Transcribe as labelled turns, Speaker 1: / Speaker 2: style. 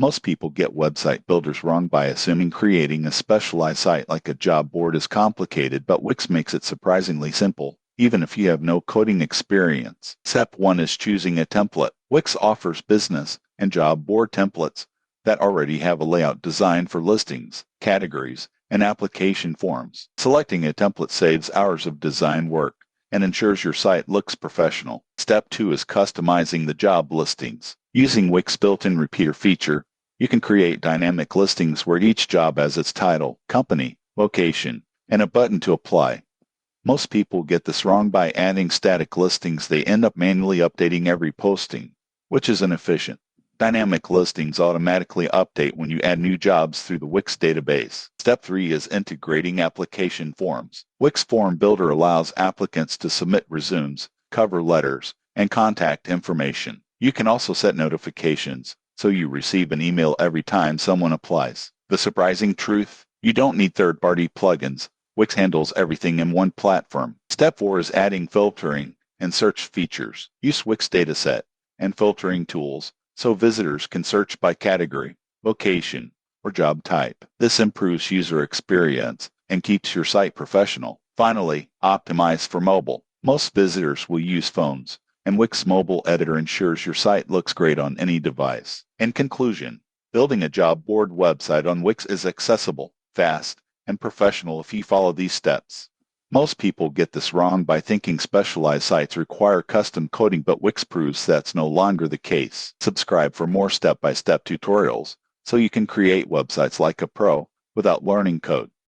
Speaker 1: Most people get website builders wrong by assuming creating a specialized site like a job board is complicated, but Wix makes it surprisingly simple, even if you have no coding experience. Step 1 is choosing a template. Wix offers business and job board templates that already have a layout designed for listings, categories, and application forms. Selecting a template saves hours of design work and ensures your site looks professional. Step 2 is customizing the job listings. Using Wix built-in repeater feature, you can create dynamic listings where each job has its title, company, location, and a button to apply. Most people get this wrong by adding static listings. They end up manually updating every posting, which is inefficient. Dynamic listings automatically update when you add new jobs through the Wix database. Step 3 is integrating application forms. Wix Form Builder allows applicants to submit resumes, cover letters, and contact information. You can also set notifications, so you receive an email every time someone applies. The surprising truth? You don't need third-party plugins. Wix handles everything in one platform. Step 4 is adding filtering and search features. Use Wix dataset and filtering tools so visitors can search by category, location, or job type. This improves user experience and keeps your site professional. Finally, optimize for mobile. Most visitors will use phones, and Wix Mobile Editor ensures your site looks great on any device. In conclusion, building a job board website on Wix is accessible, fast, and professional if you follow these steps. Most people get this wrong by thinking specialized sites require custom coding, but Wix proves that's no longer the case. Subscribe for more step-by-step tutorials so you can create websites like a pro without learning code.